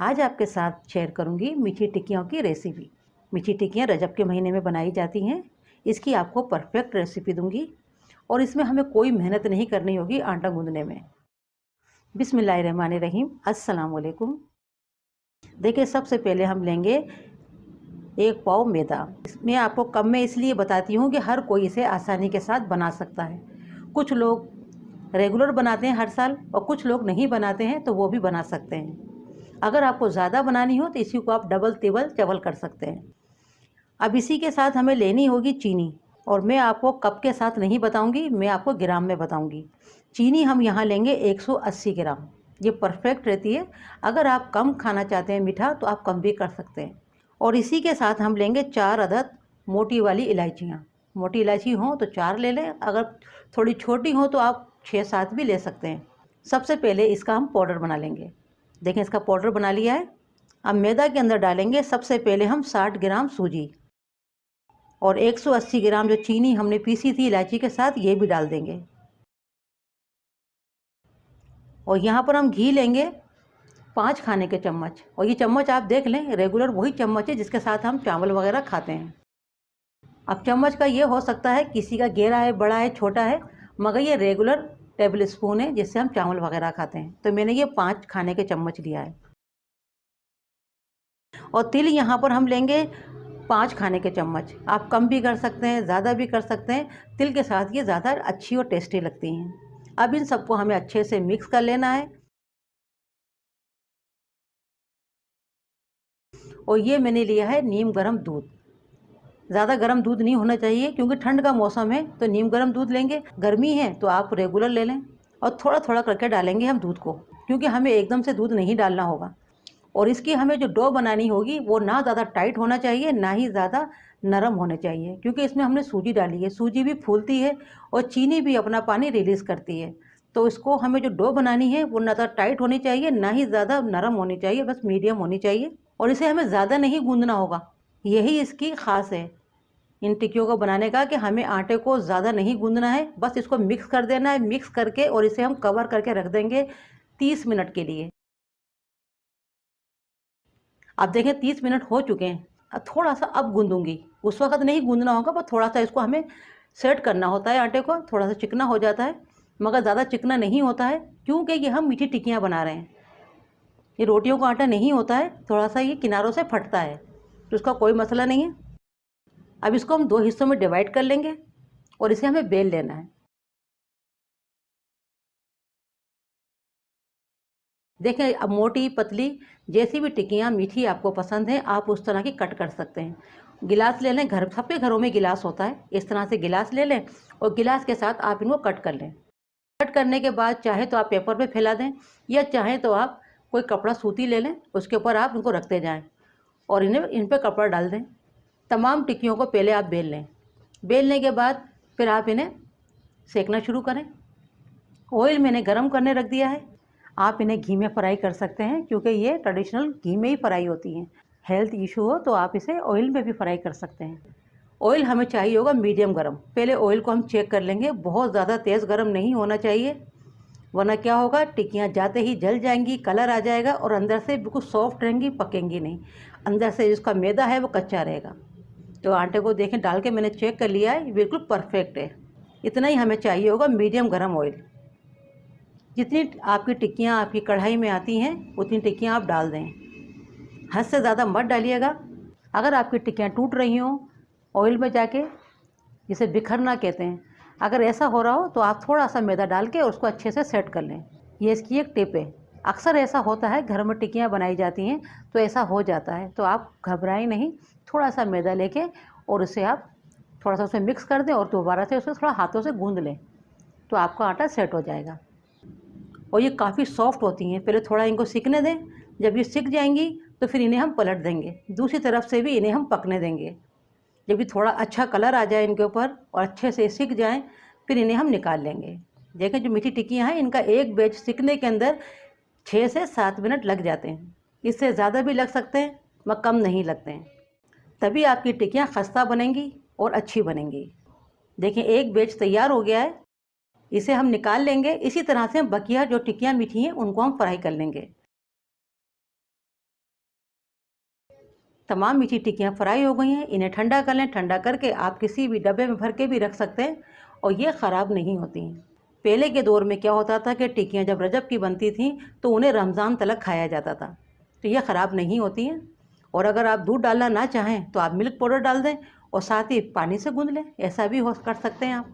आज आपके साथ शेयर करूंगी मीठी टिक्कियों की रेसिपी। मीठी टिक्कियाँ रजब के महीने में बनाई जाती हैं। इसकी आपको परफेक्ट रेसिपी दूंगी और इसमें हमें कोई मेहनत नहीं करनी होगी आटा गूंदने में। बिस्मिल्लाहिर्रहमानिर्रहीम, अस्सलाम वालेकुम। देखिए, सबसे पहले हम लेंगे 1 पाव मैदा। मैं आपको कम में इसलिए बताती हूँ कि हर कोई इसे आसानी के साथ बना सकता है। कुछ लोग रेगुलर बनाते हैं हर साल और कुछ लोग नहीं बनाते हैं, तो वो भी बना सकते हैं। अगर आपको ज़्यादा बनानी हो तो इसी को आप डबल तिबल चबल कर सकते हैं। अब इसी के साथ हमें लेनी होगी चीनी, और मैं आपको कप के साथ नहीं बताऊंगी, मैं आपको ग्राम में बताऊंगी। चीनी हम यहाँ लेंगे 180 ग्राम। ये परफेक्ट रहती है। अगर आप कम खाना चाहते हैं मीठा तो आप कम भी कर सकते हैं। और इसी के साथ हम लेंगे 4 अदद मोटी वाली इलायचियाँ। मोटी इलायची हो तो 4 ले लें, अगर थोड़ी छोटी हो तो आप 6-7 भी ले सकते हैं। सबसे पहले इसका हम पाउडर बना लेंगे। देखें, इसका पाउडर बना लिया है। अब मैदा के अंदर डालेंगे सबसे पहले हम 60 ग्राम सूजी और 180 ग्राम जो चीनी हमने पीसी थी इलायची के साथ, ये भी डाल देंगे। और यहाँ पर हम घी लेंगे 5 खाने के चम्मच, और ये चम्मच आप देख लें रेगुलर वही चम्मच है जिसके साथ हम चावल वगैरह खाते हैं। अब चम्मच का ये हो सकता है किसी का गहरा है, बड़ा है, छोटा है, मगर ये रेगुलर टेबल स्पून है जिससे हम चावल वगैरह खाते हैं। तो मैंने ये 5 खाने के चम्मच लिया है। और तिल यहाँ पर हम लेंगे 5 खाने के चम्मच। आप कम भी कर सकते हैं, ज़्यादा भी कर सकते हैं। तिल के साथ ये ज़्यादा अच्छी और टेस्टी लगती हैं। अब इन सबको हमें अच्छे से मिक्स कर लेना है। और ये मैंने लिया है नीम गर्म दूध। ज़्यादा गर्म दूध नहीं होना चाहिए क्योंकि ठंड का मौसम है, तो नीम गर्म दूध लेंगे। गर्मी है तो आप रेगुलर ले लें। और थोड़ा थोड़ा करके डालेंगे हम दूध को, क्योंकि हमें एकदम से दूध नहीं डालना होगा। और इसकी हमें जो डो बनानी होगी वो ना ज़्यादा टाइट होना चाहिए, ना ही ज़्यादा नरम होने चाहिए, क्योंकि इसमें हमने सूजी डाली है। सूजी भी फूलती है और चीनी भी अपना पानी रिलीज़ करती है। तो इसको हमें जो डो बनानी है वो ना ज़्यादा टाइट होनी चाहिए, ना ही ज़्यादा नरम होनी चाहिए, बस मीडियम होनी चाहिए। और इसे हमें ज़्यादा नहीं गूंदना होगा। यही इसकी ख़ास है इन टिक्कियों को बनाने का, कि हमें आटे को ज़्यादा नहीं गूंदना है, बस इसको मिक्स कर देना है। मिक्स करके और इसे हम कवर करके रख देंगे 30 मिनट के लिए। अब देखें 30 मिनट हो चुके हैं। अब थोड़ा सा अब गूंदूंगी। उस वक्त नहीं गूंदना होगा, पर थोड़ा सा इसको हमें सेट करना होता है आटे को। थोड़ा सा चिकना हो जाता है, मगर ज़्यादा चिकना नहीं होता है, क्योंकि ये हम मीठी टिक्कियाँ बना रहे हैं। ये रोटियों का आटा नहीं होता है, थोड़ा सा ये किनारों से फटता है, तो उसका कोई मसला नहीं है। अब इसको हम 2 हिस्सों में डिवाइड कर लेंगे और इसे हमें बेल लेना है। देखें, अब मोटी पतली जैसी भी टिक्कियाँ मीठी आपको पसंद है, आप उस तरह की कट कर सकते हैं। गिलास ले लें, घर सबके घरों में गिलास होता है, इस तरह से गिलास ले लें और गिलास के साथ आप इनको कट कर लें। कट करने के बाद चाहे तो आप पेपर पे फैला दें, या चाहे तो आप कोई कपड़ा सूती ले लें, उसके ऊपर आप इनको रखते जाएं और इन्हें इन पर कपड़ा डाल दें। तमाम टिक्कियों को पहले आप बेल लें। बेलने के बाद फिर आप इन्हें सेकना शुरू करें। ऑयल मैंने गरम करने रख दिया है। आप इन्हें घी में फ्राई कर सकते हैं, क्योंकि ये ट्रेडिशनल घी में ही फ्राई होती हैं। हेल्थ इशू हो तो आप इसे ऑयल में भी फ्राई कर सकते हैं। ऑयल हमें चाहिए होगा मीडियम गरम। पहले ऑयल को हम चेक कर लेंगे, बहुत ज़्यादा तेज़ गरम नहीं होना चाहिए, वरना क्या होगा, टिक्कियाँ जाते ही जल जाएंगी, कलर आ जाएगा और अंदर से बिल्कुल सॉफ्ट रहेंगी, पकेंगी नहीं। अंदर से जिसका मैदा है वो कच्चा रहेगा। तो आटे को देखें, डाल के मैंने चेक कर लिया है, बिल्कुल परफेक्ट है। इतना ही हमें चाहिए होगा मीडियम गरम ऑयल। जितनी आपकी टिक्कियाँ आपकी कढ़ाई में आती हैं उतनी टिक्कियाँ आप डाल दें। हद से ज़्यादा मत डालिएगा। अगर आपकी टिक्कियाँ टूट रही हों ऑयल में जाके, जिसे बिखरना कहते हैं, अगर ऐसा हो रहा हो तो आप थोड़ा सा मैदा डाल के उसको अच्छे से सेट कर लें। ये इसकी एक टिप है। अक्सर ऐसा होता है, घर में टिक्कियाँ बनाई जाती हैं तो ऐसा हो जाता है, तो आप घबराएं नहीं। थोड़ा सा मैदा लेके और उसे आप थोड़ा सा उसमें मिक्स कर दें और दोबारा से उसे थोड़ा हाथों से गूँध लें, तो आपका आटा सेट हो जाएगा। और ये काफ़ी सॉफ्ट होती हैं। पहले थोड़ा इनको सिकने दें, जब ये सिक जाएंगी तो फिर इन्हें हम पलट देंगे, दूसरी तरफ से भी इन्हें हम पकने देंगे। जब ये थोड़ा अच्छा कलर आ जाए इनके ऊपर और अच्छे से सिक जाएं, फिर इन्हें हम निकाल लेंगे। देखें, जो मीठी टिक्कियाँ हैं इनका एक बैच सिकने के अंदर 6 से 7 मिनट लग जाते हैं। इससे ज़्यादा भी लग सकते हैं, मगर कम नहीं लगते हैं। तभी आपकी टिक्कियाँ खस्ता बनेंगी और अच्छी बनेंगी। देखें, एक बैच तैयार हो गया है, इसे हम निकाल लेंगे। इसी तरह से बकिया जो टिक्कियाँ मीठी हैं उनको हम फ्राई कर लेंगे। तमाम मीठी टिक्कियाँ फ्राई हो गई हैं। इन्हें ठंडा कर लें। ठंडा करके आप किसी भी डब्बे में भर के भी रख सकते हैं और ये ख़राब नहीं होती हैं। पहले के दौर में क्या होता था कि टिक्कियाँ जब रजब की बनती थीं तो उन्हें रमज़ान तलक खाया जाता था, तो ये ख़राब नहीं होती हैं। और अगर आप दूध डालना ना चाहें तो आप मिल्क पाउडर डाल दें और साथ ही पानी से गूँध लें, ऐसा भी हो कर सकते हैं आप।